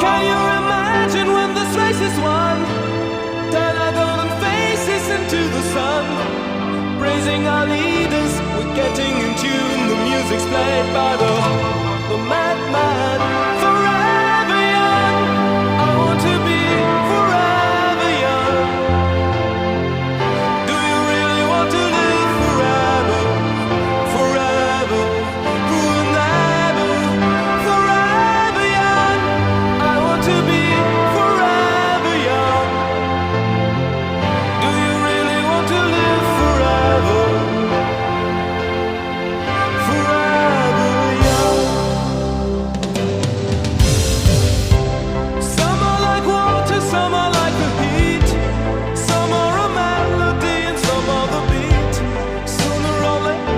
Can you imagine when this race is won? Turn our golden faces into the sun, praising our leaders. We're getting in tune. The music's played by the madman.